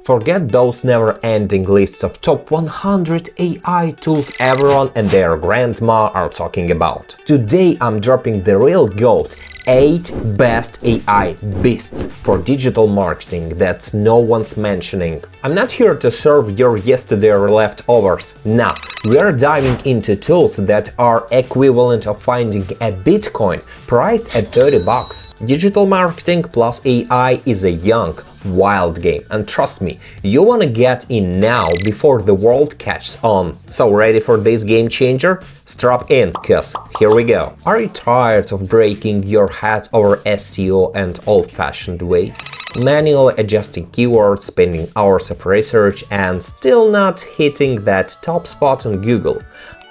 Forget those never-ending lists of top 100 AI tools everyone and their grandma are talking about. Today I'm dropping the real GOAT 8 best AI beasts for digital marketing that no one's mentioning. I'm not here to serve your yesterday leftovers. Now, we are diving into tools that are equivalent of finding a Bitcoin priced at $30. Digital marketing plus AI is a young, wild game, and trust me, you wanna get in now before the world catches on. So ready for this game changer? Strap in, cause here we go. Are you tired of breaking your head over SEO and old-fashioned way? Manually adjusting keywords, spending hours of research, and still not hitting that top spot on Google?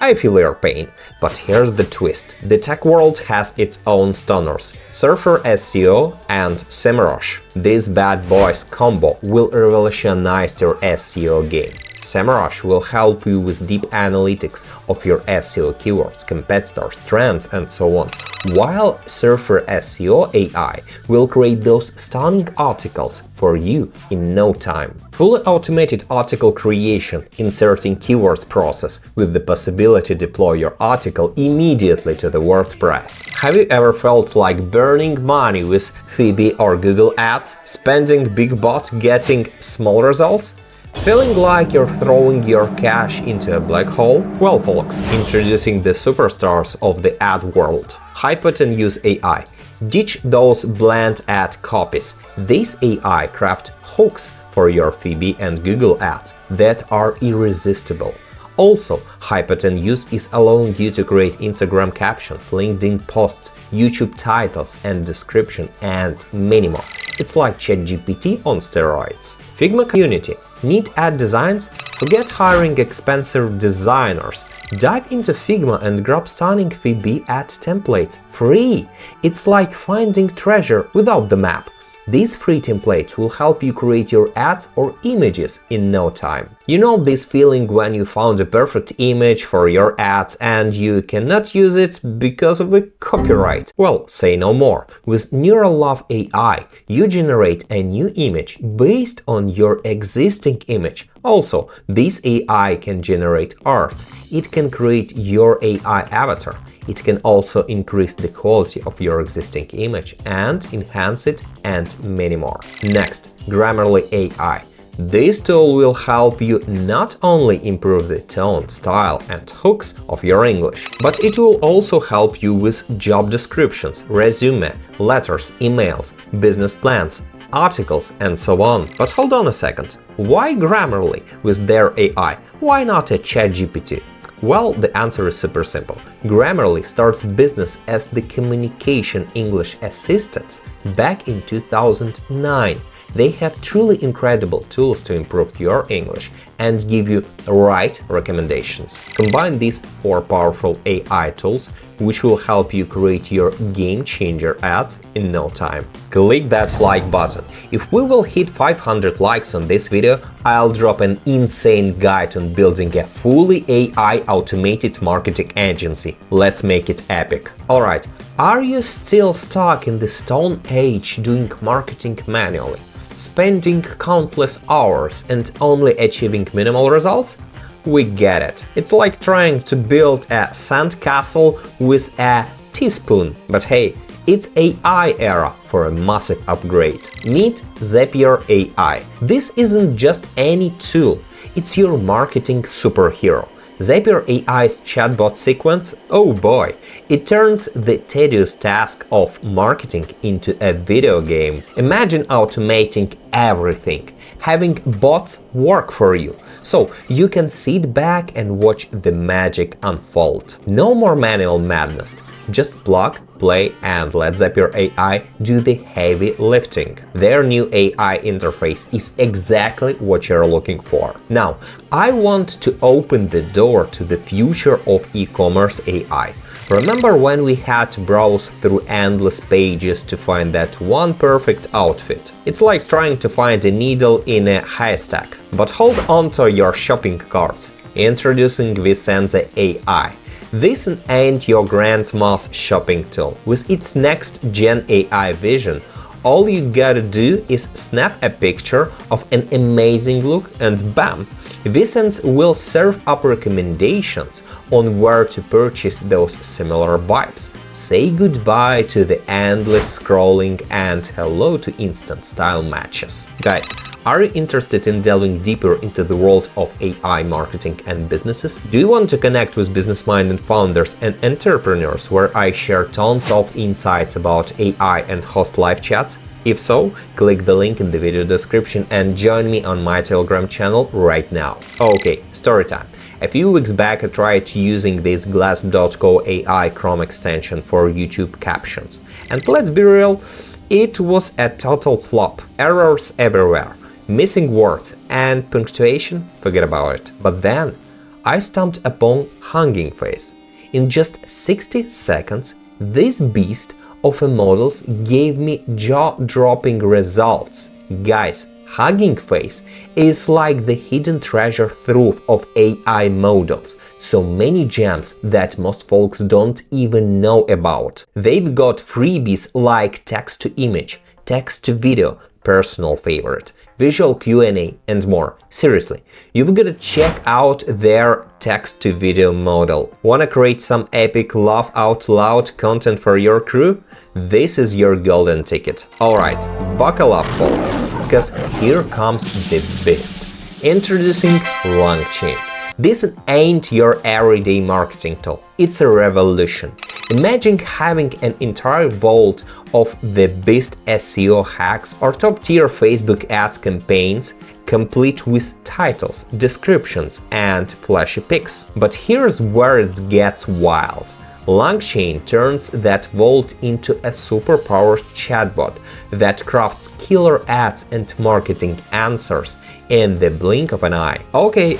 I feel your pain, but here's the twist. The tech world has its own stoners, Surfer SEO and SEMrush. This bad boys combo will revolutionize your SEO game. SEMrush will help you with deep analytics of your SEO keywords, competitors, trends, and so on, while Surfer SEO AI will create those stunning articles for you in no time. Fully automated article creation, inserting keywords process with the possibility to deploy your article immediately to the WordPress. Have you ever felt like burning money with Phoebe or Google Ads, spending big bucks getting small results? Feeling like you're throwing your cash into a black hole? Well, folks, introducing the superstars of the ad world, Hypotenuse AI. Ditch those bland ad copies. This AI craft hooks for your Phoebe and Google ads that are irresistible. Also, Hypotenuse is allowing you to create Instagram captions, LinkedIn posts, YouTube titles and description, and many more. It's like ChatGPT on steroids. Figma community. Need ad designs? Forget hiring expensive designers. Dive into Figma and grab stunning Phoebe ad templates. Free! It's like finding treasure without the map. These free templates will help you create your ads or images in no time. You know this feeling when you found a perfect image for your ads and you cannot use it because of the copyright? Well, say no more. With Neural Love AI, you generate a new image based on your existing image. Also, this AI can generate art. It can create your AI avatar. It can also increase the quality of your existing image and enhance it, and many more. Next, Grammarly AI. This tool will help you not only improve the tone, style, and hooks of your English, but it will also help you with job descriptions, resume, letters, emails, business plans, articles, and so on. But hold on a second. Why Grammarly with their AI? Why not a ChatGPT? Well, the answer is super simple. Grammarly starts business as the communication English assistants back in 2009. They have truly incredible tools to improve your English and give you right recommendations. Combine these 4 powerful AI tools, which will help you create your game-changer ads in no time. Click that like button. If we will hit 500 likes on this video, I'll drop an insane guide on building a fully AI automated marketing agency. Let's make it epic. Alright, are you still stuck in the Stone Age doing marketing manually? Spending countless hours and only achieving minimal results? We get it. It's like trying to build a sandcastle with a teaspoon. But hey, it's AI era for a massive upgrade. Meet Zapier AI. This isn't just any tool, it's your marketing superhero. Zapier AI's chatbot sequence, oh boy, it turns the tedious task of marketing into a video game. Imagine automating everything, having bots work for you, so you can sit back and watch the magic unfold. No more manual madness. Just plug, play, and let Zapier AI do the heavy lifting. Their new AI interface is exactly what you're looking for. Now, I want to open the door to the future of e-commerce AI. Remember when we had to browse through endless pages to find that one perfect outfit? It's like trying to find a needle in a haystack. But hold on to your shopping cart. Introducing Vicenza AI. This ain't your grandma's shopping tool. With its next-gen AI vision, All you gotta do is snap a picture of an amazing look and bam! VSense will serve up recommendations on where to purchase those similar vibes. Say goodbye to the endless scrolling and hello to instant style matches. Guys, are you interested in delving deeper into the world of AI marketing and businesses? Do you want to connect with business-minded founders and entrepreneurs where I share tons of insights about AI and host live chats? If so, click the link in the video description and join me on my Telegram channel right now. Okay, story time. A few weeks back I tried using this Glass.co AI Chrome extension for YouTube captions. And let's be real, it was a total flop. Errors everywhere. Missing words and punctuation, forget about it. But then I stumbled upon Hugging Face. In just 60 seconds, this beast of a model gave me jaw-dropping results. Guys, Hugging Face is like the hidden treasure trove of AI models. So many gems that most folks don't even know about. They've got freebies like text-to-image, text-to-video, personal favorite, visual Q&A, and more. Seriously, you've got to check out their text-to-video model. Wanna create some epic laugh out loud content for your crew? This is your golden ticket. Alright, buckle up folks, because here comes the beast. Introducing LangChain. This ain't your everyday marketing tool, it's a revolution. Imagine having an entire vault of the best SEO hacks or top-tier Facebook ads campaigns, complete with titles, descriptions, and flashy pics. But here's where it gets wild. LangChain turns that vault into a superpowered chatbot that crafts killer ads and marketing answers in the blink of an eye. Okay,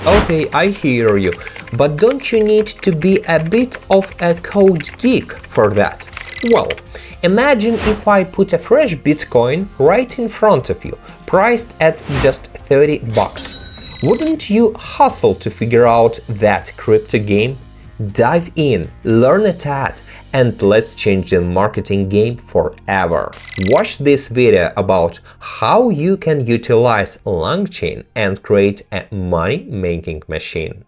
I hear you, but don't you need to be a bit of a code geek for that? Well, imagine if I put a fresh Bitcoin right in front of you, priced at just $30. Wouldn't you hustle to figure out that crypto game? Dive in, learn a tad, and let's change the marketing game forever. Watch this video about how you can utilize LangChain and create a money-making machine.